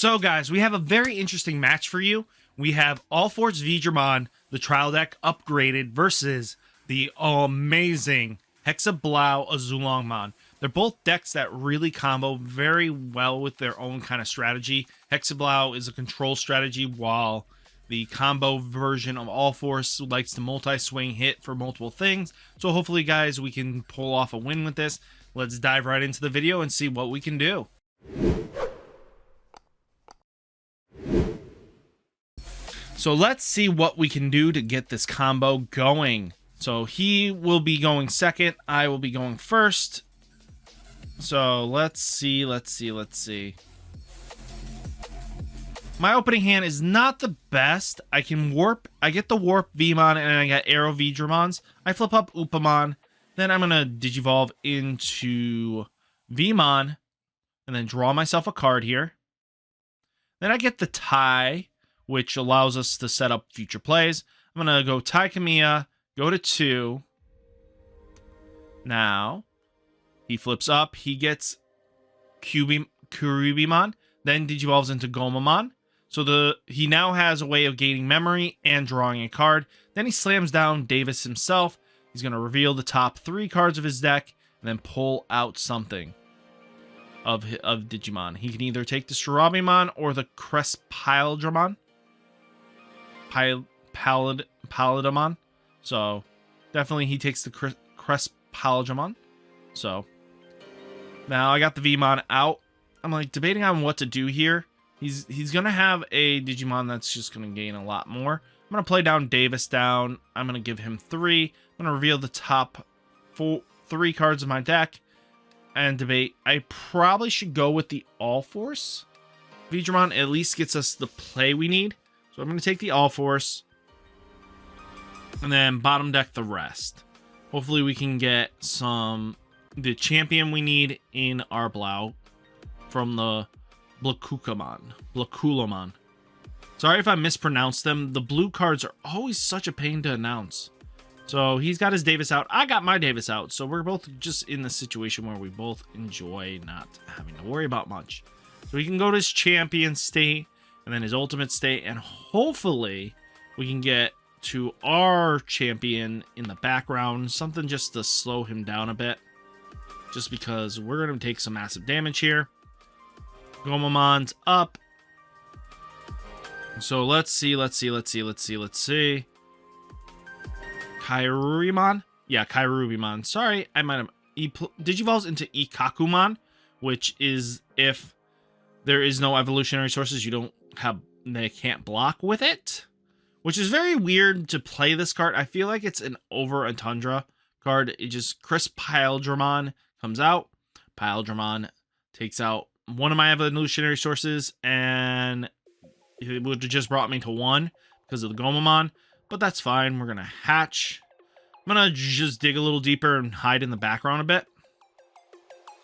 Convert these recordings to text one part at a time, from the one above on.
So guys, we have a very interesting match for you. We have UlforceVeedramon, the trial deck upgraded, versus the amazing HexAzulongmon, Azulongmon. They're both decks that really combo very well with their own kind of strategy. HexAzulong is a control strategy, while the combo version of Ulfroce likes to multi-swing hit for multiple things. So hopefully, guys, we can pull off a win with this. Let's dive right into the video and see what we can do. So let's see what we can do to get this combo going. So he will be going second. I will be going first. So let's see. My opening hand is not the best. I can warp. I get the warp Veedramon and I got arrow Veedramons. I flip up Ulfomon. Then I'm going to Digivolve into Veedramon and then draw myself a card here. Then I get the tie, which allows us to set up future plays. I'm going to go tie Kamiya, go to 2. Now, he flips up. He gets Kuribimon, then Digivolves into Gomamon. So he now has a way of gaining memory and drawing a card. Then he slams down Davis himself. He's going to reveal the top 3 cards of his deck and then pull out something of Digimon. He can either take the Ridemyavatar or the Hexblumon. Paladimon. So definitely he takes the Hexblumon. So now I got the Veedramon out. I'm like debating on what to do here. He's gonna have a Digimon that's just gonna gain a lot more. I'm gonna play down Davis down. I'm gonna give him 3. I'm gonna reveal the top 3 cards of my deck and debate. I probably should go with the Ulforce. Veedramon at least gets us the play we need. So I'm going to take the Ulforce and then bottom deck the rest. Hopefully we can get the champion we need in our Blau from the Blakulamon. Sorry if I mispronounced them. The blue cards are always such a pain to announce. So he's got his Davis out. I got my Davis out. So we're both just in the situation where we both enjoy not having to worry about much. So we can go to his champion state and then his ultimate state, and hopefully we can get to our champion in the background, something just to slow him down a bit, just because we're going to take some massive damage here. Gomamon's up. So let's see. Kairubimon? Yeah, Kairubimon. Sorry, I might have... Digivolves into Ikakumon, which is if there is no evolutionary sources, they can't block with it, which is very weird to play this card. I feel like it's an over a Tundra card. It just Piledramon comes out. Piledramon takes out one of my evolutionary sources, and it would have just brought me to 1 because of the Gomamon, but that's fine. We're gonna hatch. I'm gonna just dig a little deeper and hide in the background a bit.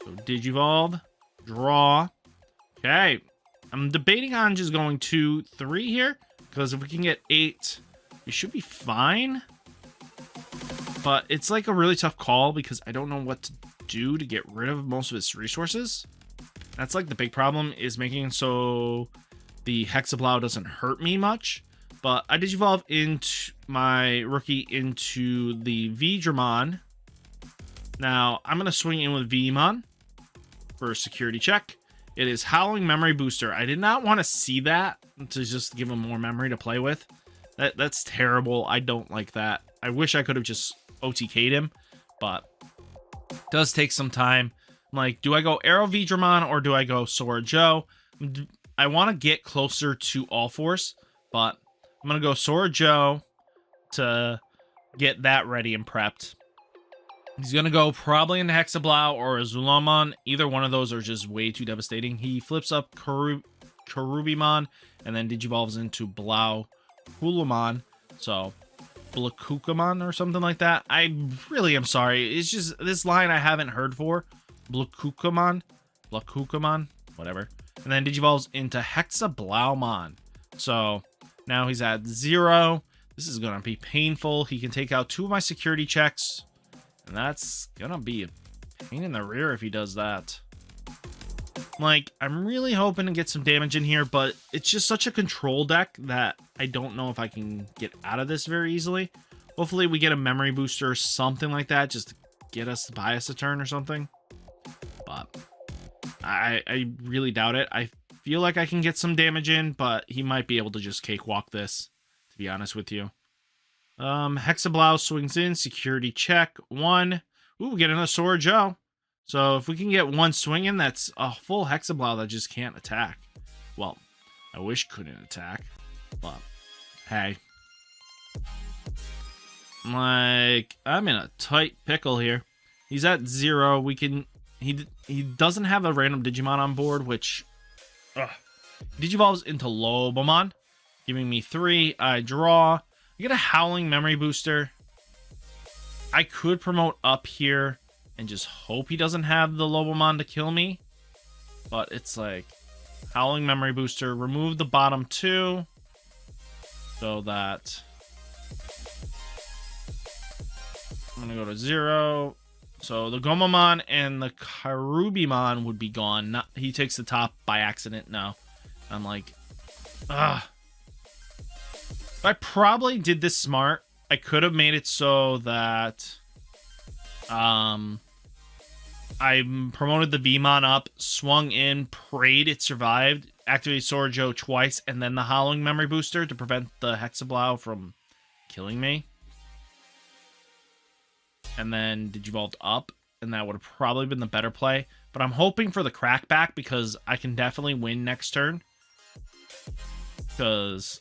So Digivolve, draw. Okay, I'm debating on just going 2, 3 here, because if we can get 8, we should be fine. But it's like a really tough call because I don't know what to do to get rid of most of its resources. That's like the big problem, is making it so the HexAzulong doesn't hurt me much. But I Digivolve into my rookie into the Veedramon. Now I'm gonna swing in with Veedramon for a security check. It is Howling Memory Booster. I did not want to see that to just give him more memory to play with. That's terrible. I don't like that. I wish I could have just OTK'd him, but it does take some time. I'm like, do I go Arrow Veedramon or do I go Sora Joe? I want to get closer to Ulforce, but I'm going to go Sora Joe to get that ready and prepped. He's going to go probably into HexAzulong or Azulongmon. Either one of those are just way too devastating. He flips up Kuribimon and then Digivolves into Blakulamon. So, Blakulamon or something like that. I really am sorry. It's just this line I haven't heard for. Blakulamon, whatever. And then Digivolves into HexAzulongmon. So, now he's at 0. This is going to be painful. He can take out 2 of my security checks. And that's gonna be a pain in the rear if he does that. Like, I'm really hoping to get some damage in here, but it's just such a control deck that I don't know if I can get out of this very easily. Hopefully we get a memory booster or something like that just to get us to buy us a turn or something. But I really doubt it. I feel like I can get some damage in, but he might be able to just cakewalk this, to be honest with you. Hexablow swings in, security check, 1. Ooh, getting a Sora Joe. So if we can get 1 swing in, that's a full Hexablow that just can't attack. Well, I wish couldn't attack, but hey. Like, I'm in a tight pickle here. He's at 0. We can... He doesn't have a random Digimon on board, which... Digivolves into Lobomon, giving me 3. I draw. I get a Howling Memory Booster. I could promote up here and just hope he doesn't have the Lobomon to kill me. But it's like, Howling Memory Booster, remove the bottom 2. So that... I'm going to go to 0. So the Gomamon and the Karubimon would be gone. Not, he takes the top by accident now. I'm like, ugh. If I probably did this smart, I could have made it so that I promoted the Vmon up, swung in, prayed it survived, activated Sora Joe twice, and then the Howling Memory Booster to prevent the Hexablow from killing me. And then Digivolved up, and that would have probably been the better play. But I'm hoping for the crackback because I can definitely win next turn. Because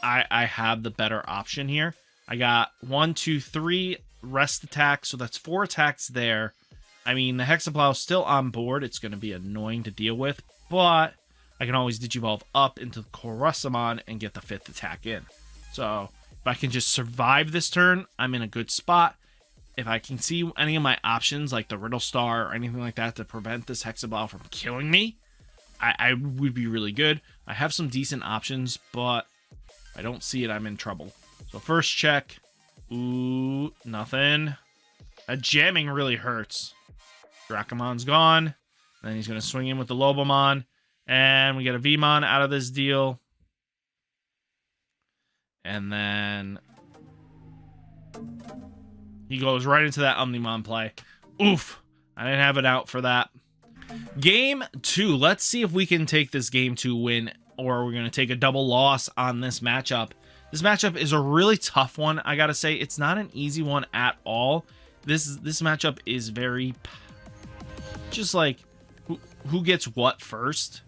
I have the better option here. I got 1, 2, 3 rest attacks, so that's 4 attacks there. I mean, the Hexablow is still on board. It's going to be annoying to deal with, but I can always Digivolve up into Korusamon and get the 5th attack in. So if I can just survive this turn, I'm in a good spot. If I can see any of my options, like the Riddle Star or anything like that, to prevent this Hexablow from killing me, I would be really good. I have some decent options, but I don't see it. I'm in trouble. So first check. Ooh, nothing. That jamming really hurts. Dracomon's gone. Then he's going to swing in with the Lobomon. And we get a Vmon out of this deal. And then he goes right into that Omnimon play. Oof. I didn't have it out for that. Game 2. Let's see if we can take this game 2 win, or we're going to take a double loss on this matchup. This matchup is a really tough one. I got to say, it's not an easy one at all. This matchup is very... just like, who gets what first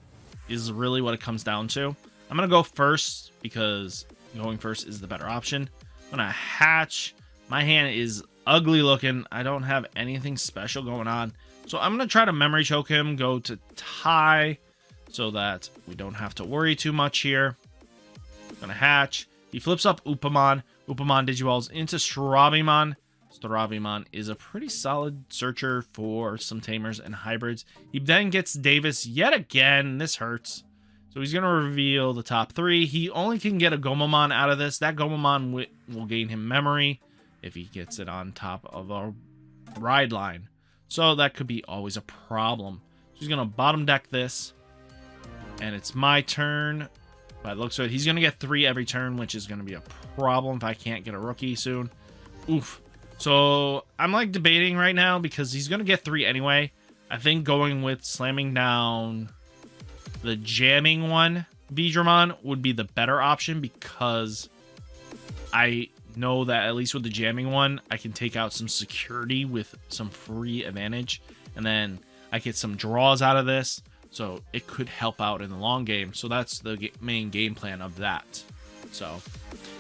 is really what it comes down to. I'm going to go first because going first is the better option. I'm going to hatch. My hand is ugly looking. I don't have anything special going on. So I'm going to try to memory choke him, go to tie so that we don't have to worry too much here. I'm going to hatch. He flips up Upamon. Upamon Digivolves into Strabimon. Strabimon is a pretty solid searcher for some tamers and hybrids. He then gets Davis yet again. This hurts. So he's going to reveal the top 3. He only can get a Gomamon out of this. That Gomamon will gain him memory if he gets it on top of a ride line. So that could be always a problem. So he's going to bottom deck this. And it's my turn. By the looks of it, he's going to get 3 every turn, which is going to be a problem if I can't get a rookie soon. Oof. So I'm like debating right now because he's going to get 3 anyway. I think going with slamming down the jamming one, Veedramon, would be the better option because I know that at least with the jamming one, I can take out some security with some free advantage. And then I get some draws out of this. So it could help out in the long game. So that's the main game plan of that. So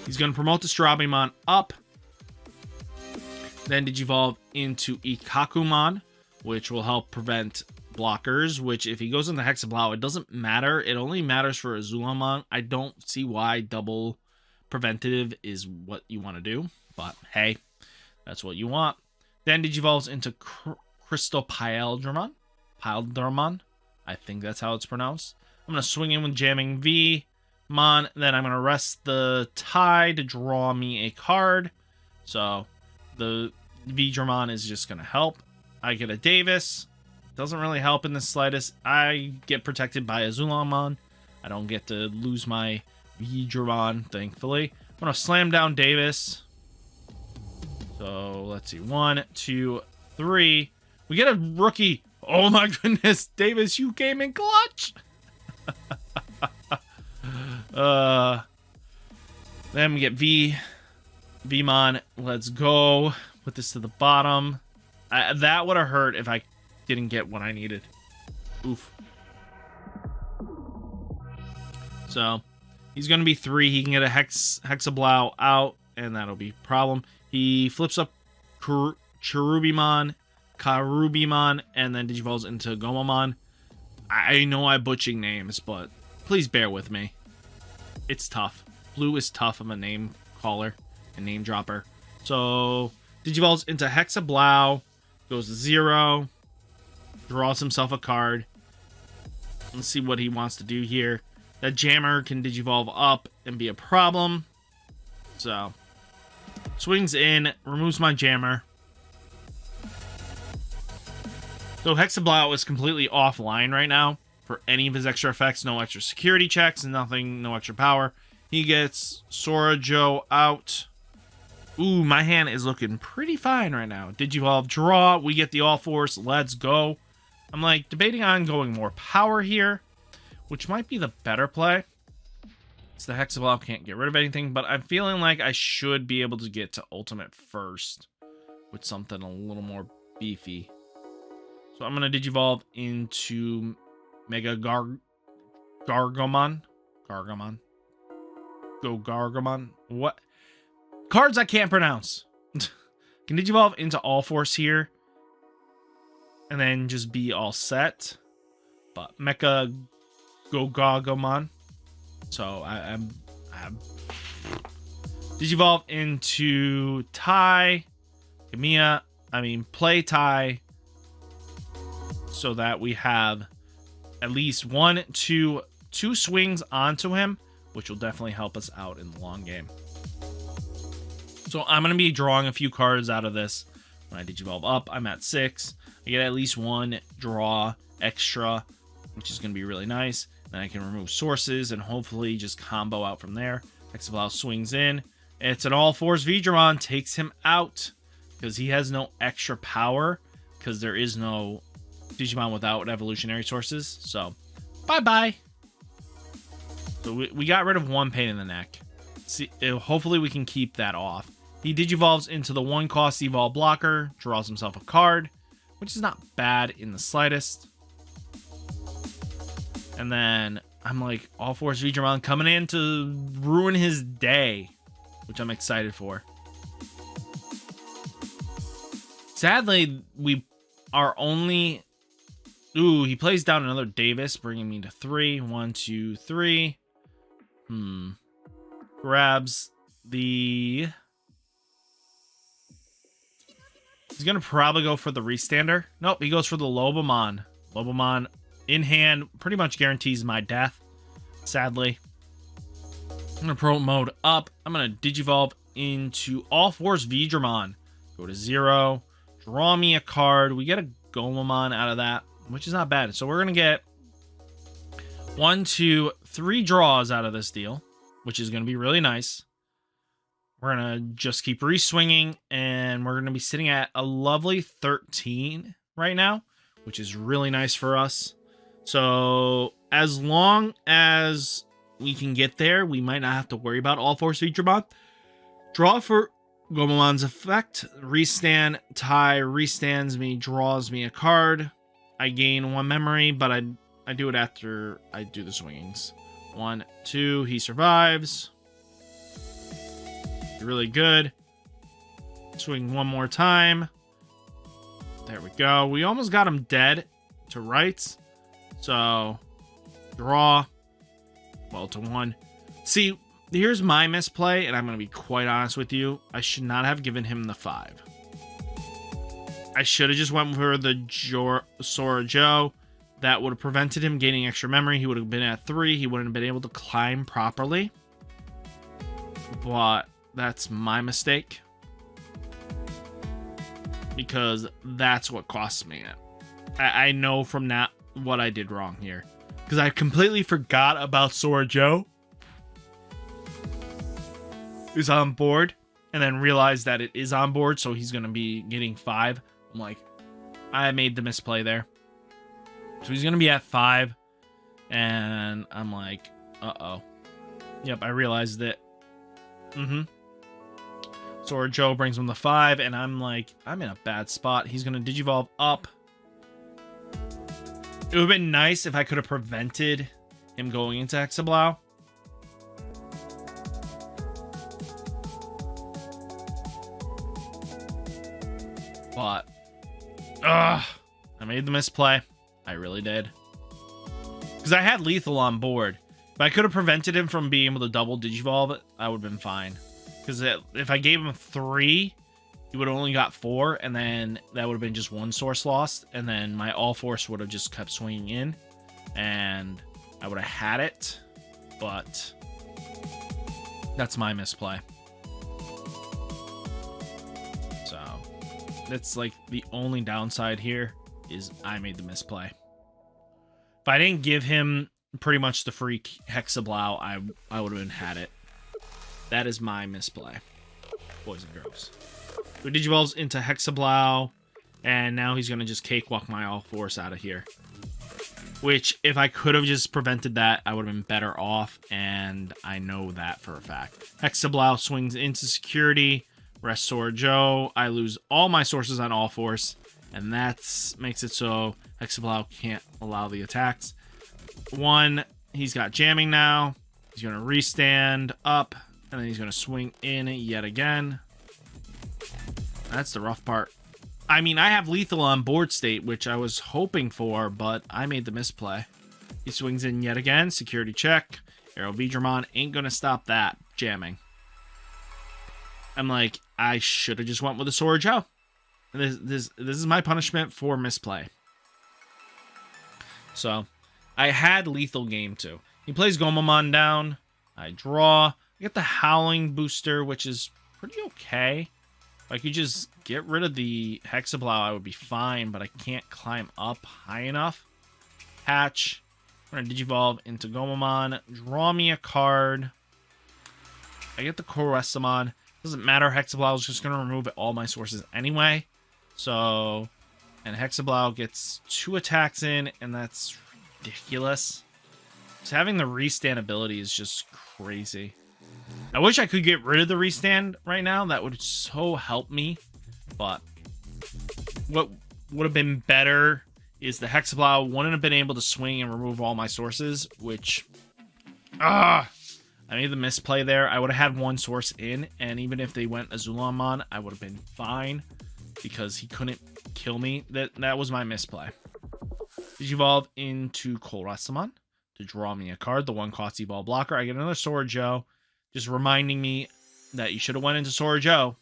he's going to promote the Strabimon up. Then Digivolve into Ikakumon, which will help prevent blockers, which if he goes into Hexablow, it doesn't matter. It only matters for Azulongmon. I don't see why double preventative is what you want to do. But hey, that's what you want. Then Digivolves into Crystal Pyldramon. I think that's how it's pronounced. I'm going to swing in with Jamming V-Mon. Then I'm going to rest the tie to draw me a card. So the Veedramon is just going to help. I get a Davis. Doesn't really help in the slightest. I get protected by Azulongmon. I don't get to lose my Veedramon, thankfully. I'm going to slam down Davis. So, let's see. 1, 2, 3. We get a rookie. Oh my goodness. Davis, you came in clutch. Then we get Vmon. Let's go. Put this to the bottom. That would have hurt if I didn't get what I needed. Oof. So, he's going to be 3. He can get a Hexablow out, and that'll be a problem. He flips up Karubimon, and then Digivolves into Gomamon. I know I'm butchering names, but please bear with me. It's tough. Blue is tough. I'm a name caller and name dropper. So, Digivolves into Hexablow, goes to 0, draws himself a card. Let's see what he wants to do here. That Jammer can Digivolve up and be a problem. So, swings in, removes my Jammer. So Hexablow is completely offline right now for any of his extra effects. No extra security checks, nothing, no extra power. He gets Sora out. Ooh, my hand is looking pretty fine right now. Digivolve, draw. We get the All Force. Let's go. I'm like debating on going more power here, which might be the better play. It's the Hexablow can't get rid of anything, but I'm feeling like I should be able to get to Ultimate first with something a little more beefy. So I'm going to Digivolve into Mega Gargomon. Go Gargomon. What? Cards I can't pronounce. Can Digivolve into All Force here. And then just be all set. But Mecha Gogagomon. So I'm Digivolve into Tai. Kamiya. Play Tai. So that we have at least 1, 2 swings onto him, which will definitely help us out in the long game. So I'm going to be drawing a few cards out of this. When I Digivolve up, I'm at 6. I get at least 1 draw extra, which is going to be really nice. Then I can remove sources and hopefully just combo out from there. Hexablow swings in. It's an UlforceVeedramon, takes him out because he has no extra power because there is no Digimon without evolutionary sources. So, bye-bye. So we got rid of one pain in the neck. See, hopefully we can keep that off. He Digivolves into the 1-cost Evolve blocker, draws himself a card, which is not bad in the slightest. And then I'm like, UlforceVeedramon coming in to ruin his day, which I'm excited for. Sadly, we are only... Ooh, he plays down another Davis, bringing me to 3. 1, 2, 3. Grabs the... He's going to probably go for the Restander. Nope, he goes for the Lobomon. Lobomon in hand pretty much guarantees my death, sadly. I'm going to Pro Mode up. I'm going to Digivolve into UlforceVeedramon. Go to 0. Draw me a card. We get a Gomamon out of that, which is not bad. So we're going to get 1, 2, 3 draws out of this deal, which is going to be really nice. We're going to just keep re-swinging, and we're going to be sitting at a lovely 13 right now, which is really nice for us. So as long as we can get there, we might not have to worry about UlforceVeedramon. Draw for Gomamon's effect. Restand. Tai restands me, draws me a card. I gain 1 memory, but I do it after I do the swingings. 1, 2, he survives. Really good. Swing 1 more time. There we go. We almost got him dead to rights. So, draw. Well, to 1. See, here's my misplay, and I'm going to be quite honest with you. I should not have given him the 5. I should have just went for the Sora Joe. That would have prevented him gaining extra memory. He would have been at 3. He wouldn't have been able to climb properly. But that's my mistake. Because that's what cost me it. I know from that what I did wrong here. Because I completely forgot about Sora Joe is on board, and then realized that it is on board, so he's going to be getting 5. I'm like, I made the misplay there. So he's going to be at 5, and I'm like, uh-oh. Yep, I realized it. Sora Joe brings him the 5, and I'm like, I'm in a bad spot. He's going to Digivolve up. It would have been nice if I could have prevented him going into Hexablow. But, I made the misplay. I really did. Because I had Lethal on board. If I could have prevented him from being able to double Digivolve, I would have been fine. Because if I gave him 3, he would have only got 4, and then that would have been just 1 source lost, and then my Ulforce would have just kept swinging in, and I would have had it, but that's my misplay. So that's like the only downside here is I made the misplay. If I didn't give him pretty much the free Hexablow, I would have had it. That is my misplay, boys and girls. So Digivolves into Hexablow, and now he's going to just cakewalk my Ulforce out of here. Which, if I could have just prevented that, I would have been better off, and I know that for a fact. Hexablow swings into security, rest Sora Joe. I lose all my sources on Ulforce, and that makes it so Hexablow can't allow the attacks. 1, he's got jamming now. He's going to restand up, and then he's going to swing in yet again. That's the rough part. I mean, I have Lethal on board state, which I was hoping for, but I made the misplay. He swings in yet again. Security check. UlforceVeedramon ain't going to stop that jamming. I'm like, I should have just went with a Sora Joe. This is my punishment for misplay. So, I had Lethal game too. He plays Gomamon down. I draw. I get the Howling booster, which is pretty okay. If I could just get rid of the Hexablow, I would be fine, but I can't climb up high enough. Hatch. I'm going to Digivolve into Gomamon. Draw me a card. I get the Koruesamon. Doesn't matter. Hexablow is just going to remove all my sources anyway. So, and Hexablow gets 2 attacks in, and that's ridiculous. Just having the restand ability is just crazy. I wish I could get rid of the restand right now. That would so help me. But what would have been better is the Hexablow wouldn't have been able to swing and remove all my sources, which... I made the misplay there. I would have had 1 source in, and even if they went Azulongmon, I would have been fine because he couldn't kill me. That was my misplay. Digivolve into Koruesamon to draw me a card. The 1-cost Evolve blocker. I get another Sora Joe. Just reminding me that you should have went into Sora Joe.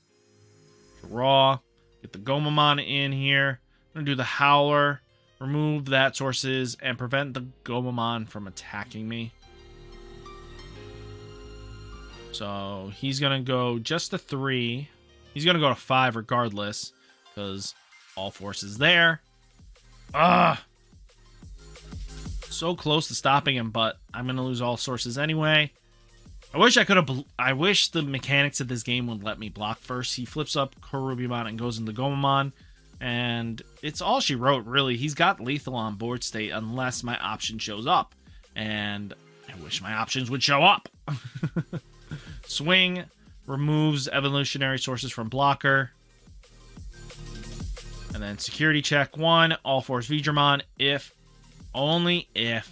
Draw. Get the Gomamon in here. I'm going to do the Howler. Remove that sources and prevent the Gomamon from attacking me. So he's going to go just to 3. He's going to go to 5 regardless. Because Ulforce is there. So close to stopping him, but I'm going to lose all sources anyway. I wish I could have... I wish the mechanics of this game would let me block first. He flips up Koruesamon and goes into Gomamon. And it's all she wrote, really. He's got Lethal on board state unless my option shows up. And I wish my options would show up. Swing. Removes evolutionary sources from blocker. And then security check 1. UlforceVeedramon if... Only if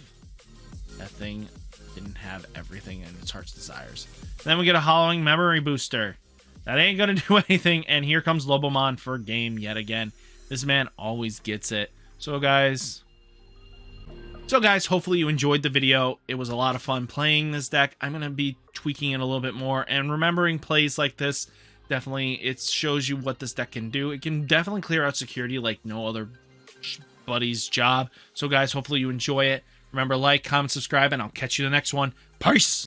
that thing didn't have everything in its heart's desires. Then we get a Hollowing Memory Booster. That ain't gonna do anything. And here comes Lobomon for game yet again. This man always gets it. So guys, hopefully you enjoyed the video. It was a lot of fun playing this deck. I'm gonna be tweaking it a little bit more. And remembering plays like this, definitely, it shows you what this deck can do. It can definitely clear out security like no other buddy's job. So guys, hopefully you enjoy it. Remember, like, comment, subscribe, and I'll catch you in the next one. Peace!